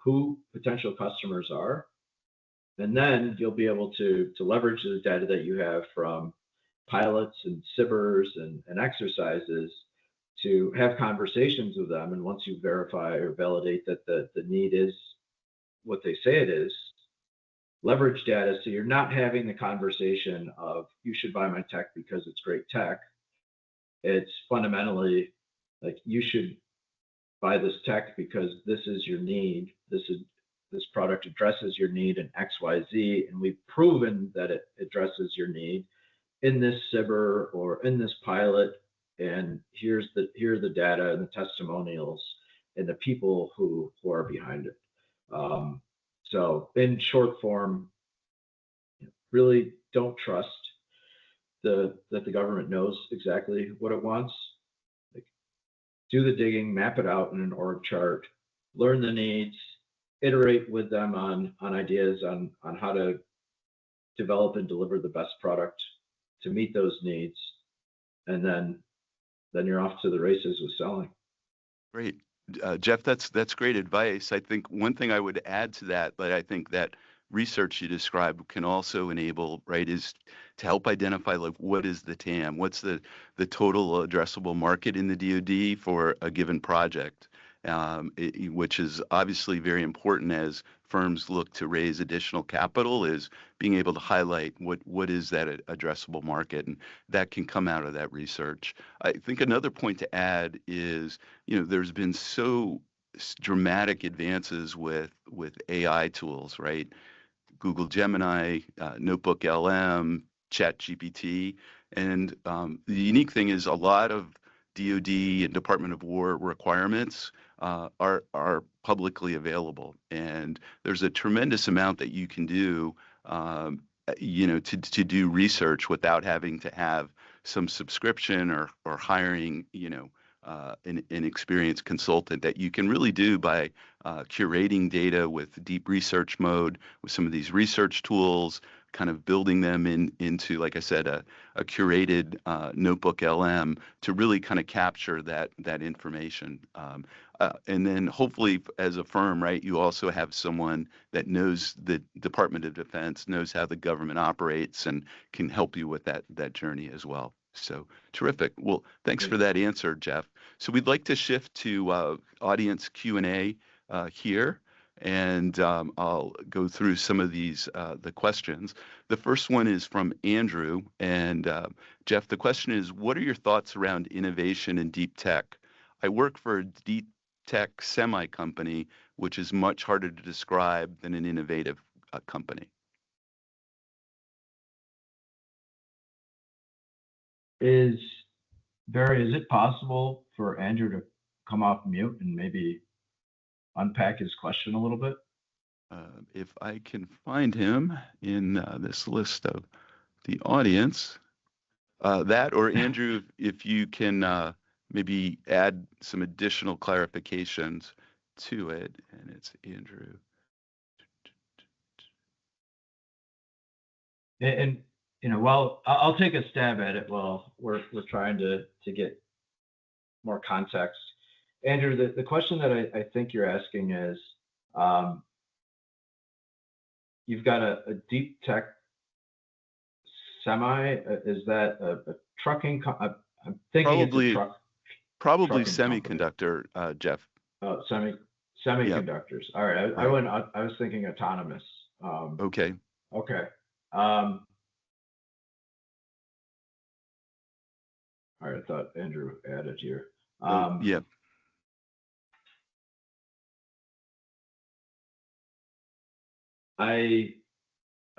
who potential customers are. And then you'll be able to leverage the data that you have from pilots and SIBRs and exercises to have conversations with them. And once you verify or validate that the need is what they say it is, leverage data so you're not having the conversation of you should buy my tech because it's great tech. It's fundamentally like you should buy this tech because this is your need. This product addresses your need in XYZ, and we've proven that it addresses your need in this SIBR or in this pilot. And here are the data and the testimonials and the people who are behind it. So in short form, really don't trust that the government knows exactly what it wants. Like, do the digging, map it out in an org chart, learn the needs, iterate with them on ideas on how to develop and deliver the best product to meet those needs, and then you're off to the races with selling. Great. Jeff, that's great advice. I think one thing I would add to that, but I think that research you described can also enable, right, is to help identify like what is the TAM, what's the total addressable market in the DoD for a given project, which is obviously very important as firms look to raise additional capital, is being able to highlight what is that addressable market, and that can come out of that research. I think another point to add is, there's been so dramatic advances with AI tools, right? Google Gemini, Notebook LM, Chat GPT. And the unique thing is a lot of DoD and Department of War requirements are publicly available. And there's a tremendous amount that you can do, to do research without having to have some subscription or hiring, an experienced consultant, that you can really do by curating data with deep research mode, with some of these research tools, kind of building them into, like I said, a curated Notebook LM to really kind of capture that information. And then hopefully as a firm, right, you also have someone that knows the Department of Defense, knows how the government operates, and can help you with that journey as well. So terrific. Well, thanks for that answer, Jeff. So we'd like to shift to audience Q&A here, and I'll go through some of these the questions. The first one is from Andrew, and Jeff, the question is, what are your thoughts around innovation in deep tech? I work for a deep tech semi company, which is much harder to describe than an innovative company. Barry, is it possible for Andrew to come off mute and maybe unpack his question a little bit? If I can find him in this list of the audience, that or Andrew, if you can maybe add some additional clarifications to it, and it's Andrew. And well, I'll take a stab at it while we're trying to get more context. Andrew, the question that I think you're asking is, you've got a deep tech semi. Is that a trucking? I'm thinking Probably, it's a truck. Probably semiconductor, Jeff. Oh, semiconductors. Yep. All right. I was thinking autonomous. Okay. Okay. All right. I thought Andrew added here. Yeah.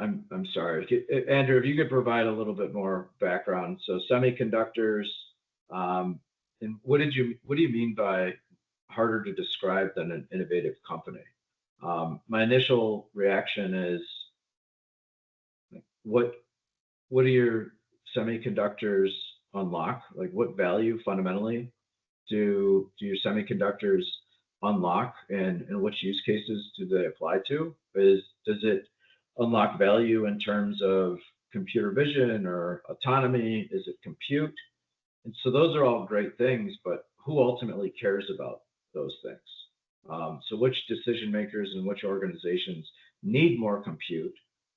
I'm sorry, Andrew, if you could provide a little bit more background. So semiconductors, and what do you mean by harder to describe than an innovative company? My initial reaction is, what do your semiconductors unlock? Like, what value fundamentally do your semiconductors unlock, and which use cases do they apply to? Does it unlock value in terms of computer vision or autonomy? Is it compute? And so those are all great things, but who ultimately cares about those things? So which decision makers and which organizations need more compute?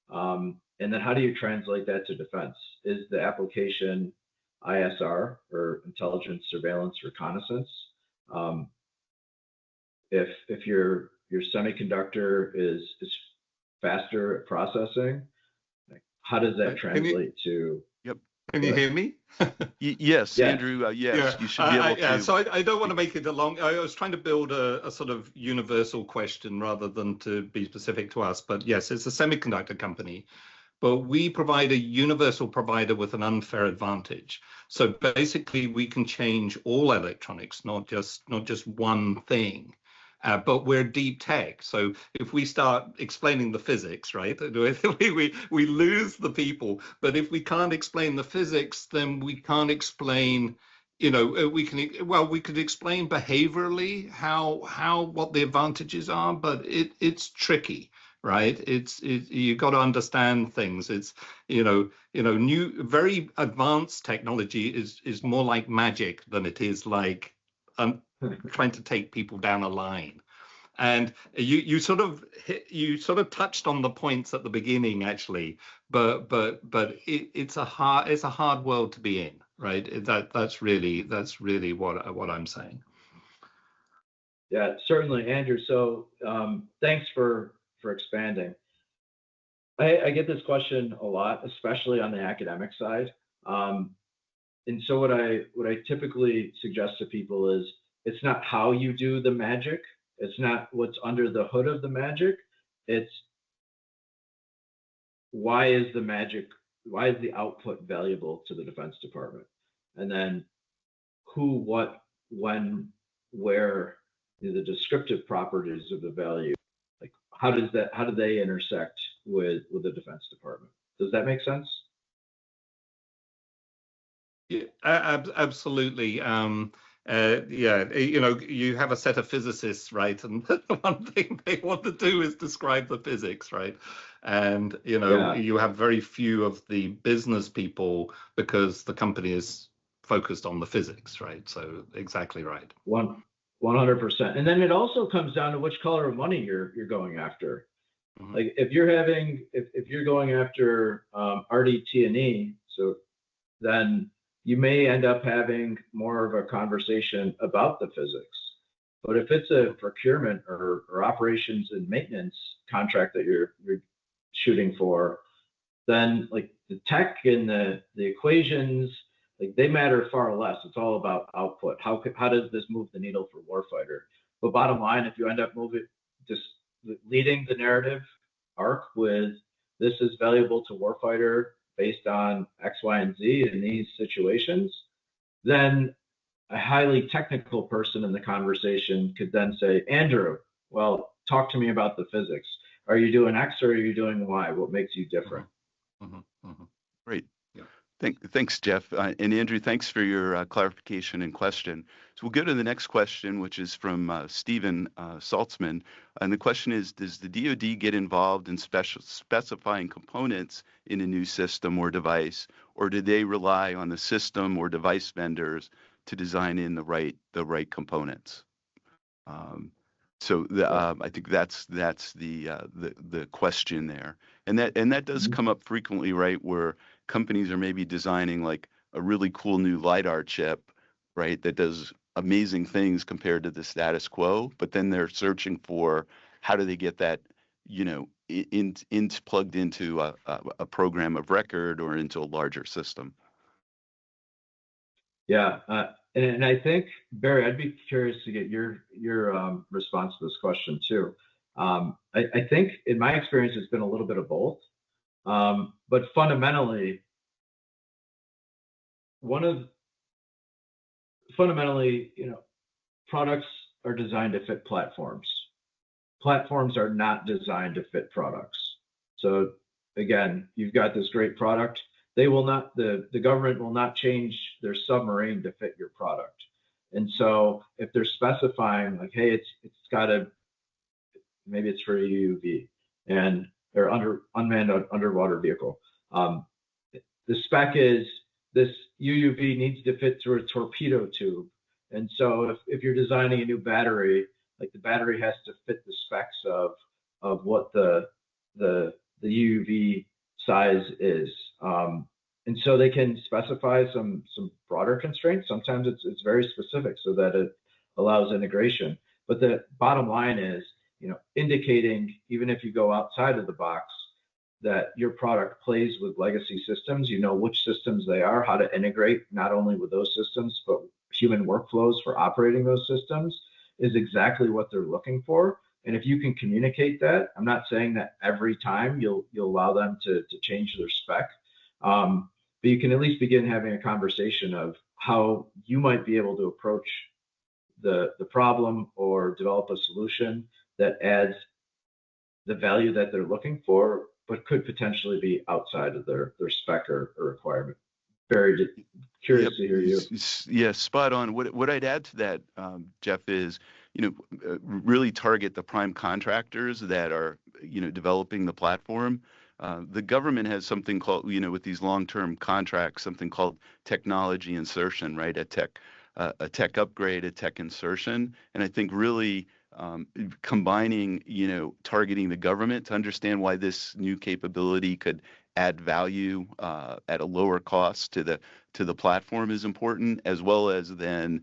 And then how do you translate that to defense? Is the application ISR, or intelligence, surveillance, reconnaissance? If your semiconductor is faster at processing, how does that translate to? Yep. Can you hear me? Yes, Andrew. Yes, you should be able to. So I don't want to make it a long. I was trying to build a sort of universal question rather than to be specific to us. But yes, it's a semiconductor company, but we provide a universal provider with an unfair advantage. So basically, we can change all electronics, not just one thing. But we're deep tech. So if we start explaining the physics, right, we lose the people. But if we can't explain the physics, then we can't explain, we could explain behaviorally what the advantages are, but it's tricky, right? You got to understand things. It's new, very advanced technology is more like magic than it is like trying to take people down a line. And you sort of touched on the points at the beginning, actually, but it's a hard world to be in, right? That's really what I'm saying. Yeah, certainly, Andrew. So thanks for expanding. I get this question a lot, especially on the academic side. And so what I typically suggest to people is, it's not how you do the magic. It's not what's under the hood of the magic. It's why is the output valuable to the Defense Department? And then who, what, when, where, the descriptive properties of the value. Like, how do they intersect with the Defense Department? Does that make sense? Yeah, absolutely. You have a set of physicists, right? And the one thing they want to do is describe the physics, right? And you have very few of the business people because the company is focused on the physics, right? So exactly right. 100%. And then it also comes down to which color of money you're going after. Mm-hmm. Like if you're going after RDT&E, so then you may end up having more of a conversation about the physics. But if it's a procurement or operations and maintenance contract that you're shooting for, then like the tech and the equations, like they matter far less. It's all about output. How does this move the needle for warfighter? But bottom line, if you end up just leading the narrative arc with this is valuable to warfighter based on X, Y, and Z in these situations, then a highly technical person in the conversation could then say, Andrew, well, talk to me about the physics. Are you doing X or are you doing Y? What makes you different? Great. Yeah. Thanks, Jeff. And Andrew, thanks for your clarification and question. So we'll go to the next question, which is from Stephen Saltzman. And the question is, does the DoD get involved in specifying components in a new system or device, or do they rely on the system or device vendors to design in the right components? I think that's the question there, and that does come up frequently, right? Where companies are maybe designing like a really cool new LiDAR chip, right? That does amazing things compared to the status quo, but then they're searching for how do they get that, plugged into a program of record or into a larger system. Yeah, and I think, Barry, I'd be curious to get your response to this question too. I think in my experience, it's been a little bit of both, but fundamentally, products are designed to fit platforms. Platforms are not designed to fit products. So again, you've got this great product. They will not, the government will not change their submarine to fit your product. And so if they're specifying like, hey, it's got maybe it's for a UUV and they're unmanned underwater vehicle. The spec is this UUV needs to fit through a torpedo tube. And so if you're designing a new battery, like the battery has to fit the specs of what the UUV size is. And so they can specify some broader constraints. Sometimes it's very specific so that it allows integration. But the bottom line is, indicating, even if you go outside of the box, that your product plays with legacy systems, which systems they are, how to integrate not only with those systems, but human workflows for operating those systems is exactly what they're looking for. And if you can communicate that, I'm not saying that every time you'll allow them to change their spec, but you can at least begin having a conversation of how you might be able to approach the problem or develop a solution that adds the value that they're looking for, but could potentially be outside of their spec or requirement. Very curious to hear you. Yeah, spot on. What I'd add to that, Jeff, is really target the prime contractors that are developing the platform. The government has something called with these long-term contracts, something called technology insertion, right? A tech upgrade, a tech insertion, and I think really combining targeting the government to understand why this new capability could add value at a lower cost to the platform is important, as well as then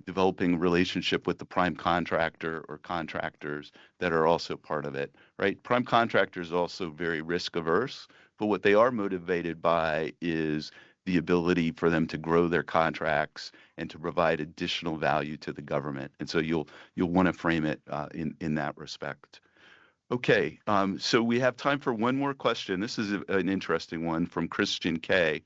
developing a relationship with the prime contractor or contractors that are also part of it, right? Prime contractors are also very risk averse, but what they are motivated by is the ability for them to grow their contracts and to provide additional value to the government. And so you'll want to frame it in that respect. Okay, so we have time for one more question. This is an interesting one from Christian K.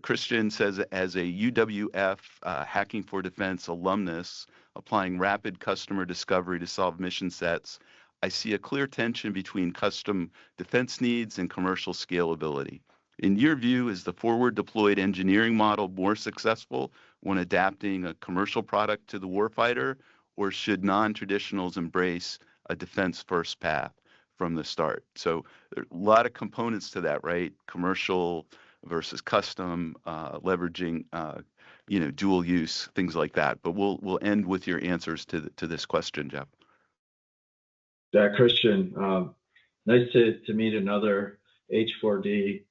Christian says, as a UWF Hacking for Defense alumnus applying rapid customer discovery to solve mission sets, I see a clear tension between custom defense needs and commercial scalability. In your view, is the forward deployed engineering model more successful when adapting a commercial product to the warfighter, or should non-traditionals embrace a defense-first path from the start? So there are a lot of components to that, right? Commercial versus custom, leveraging, dual use, things like that. But we'll end with your answers to this question, Jeff. Yeah, Christian, nice to meet another H4D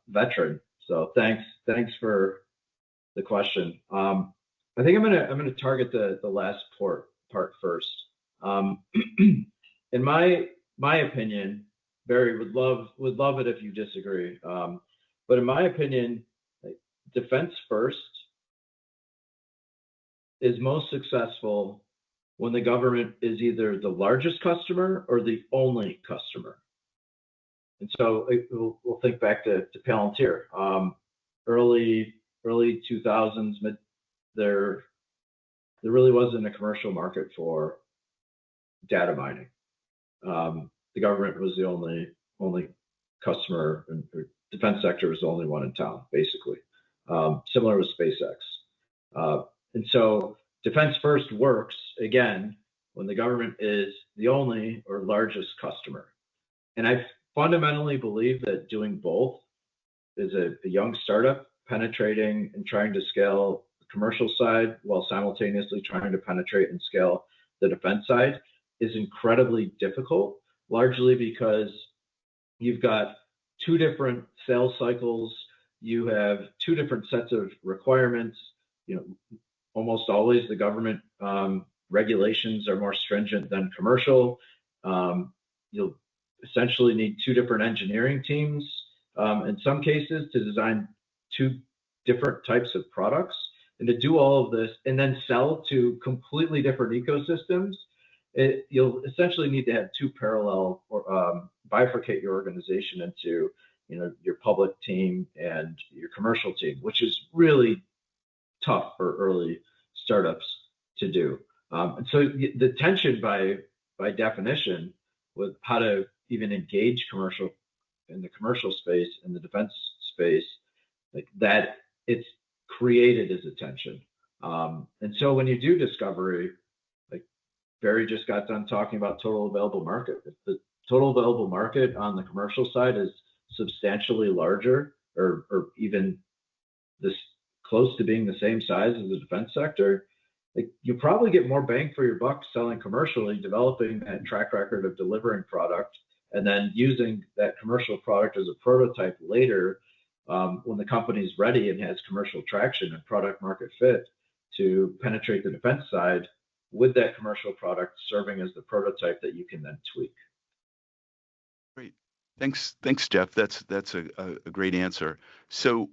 veteran. So thanks for the question. I think I'm gonna target the last part first. In my opinion, Barry would love it if you disagree. But in my opinion, defense first is most successful when the government is either the largest customer or the only customer. And so we'll think back to Palantir. Early 2000s, there really wasn't a commercial market for data mining. The government was the only customer, and the defense sector was the only one in town, basically. Similar with SpaceX. And so defense first works, again, when the government is the only or largest customer. And I fundamentally believe that doing both is a young startup penetrating and trying to scale the commercial side while simultaneously trying to penetrate and scale the defense side is incredibly difficult, largely because you've got two different sales cycles, you have two different sets of requirements. Almost always the government regulations are more stringent than commercial. You'll essentially need two different engineering teams in some cases to design two different types of products, and to do all of this and then sell to completely different ecosystems. You'll essentially need to have two parallel or bifurcate your organization into your public team and your commercial team, which is really tough for early startups to do. And so the tension by definition with how to even engage in the commercial space, in the defense space, like that, it's created as a tension. And so when you do discovery, like Barry just got done talking about total available market. If the total available market on the commercial side is substantially larger or even this close to being the same size as the defense sector, like you probably get more bang for your buck selling commercially, developing that track record of delivering product, and then using that commercial product as a prototype later when the company's ready and has commercial traction and product market fit to penetrate the defense side with that commercial product serving as the prototype that you can then tweak. Great. Thanks, Jeff. That's a great answer. So,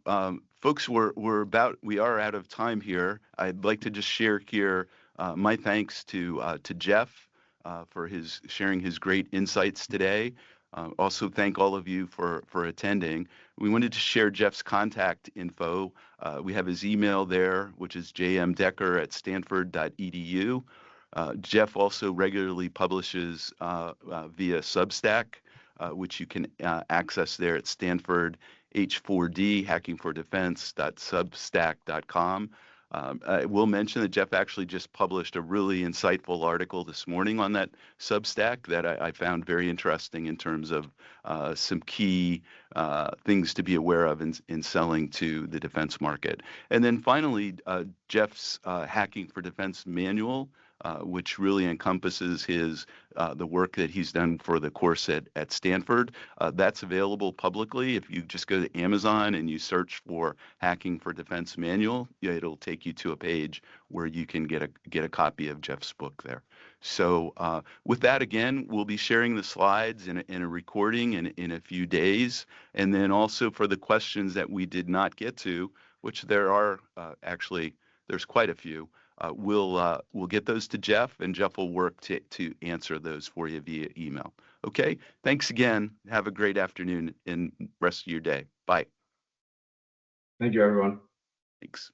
folks, we are out of time here. I'd like to just share here my thanks to Jeff for sharing his great insights today. Also, thank all of you for attending. We wanted to share Jeff's contact info. We have his email there, which is jmdecker@stanford.edu. Jeff also regularly publishes via Substack, which you can access there at Stanford H4D, hackingfordefense.substack.com. I will mention that Jeff actually just published a really insightful article this morning on that Substack that I found very interesting in terms of some key things to be aware of in selling to the defense market. And then finally, Jeff's Hacking for Defense manual, which really encompasses the work that he's done for the course at Stanford. That's available publicly. If you just go to Amazon and you search for Hacking for Defense manual, it'll take you to a page where you can get a copy of Jeff's book there. So with that, again, we'll be sharing the slides in a recording in a few days. And then also for the questions that we did not get to, which there are there's quite a few, we'll get those to Jeff, and Jeff will work to answer those for you via email. Okay, thanks again. Have a great afternoon and rest of your day. Bye. Thank you, everyone. Thanks.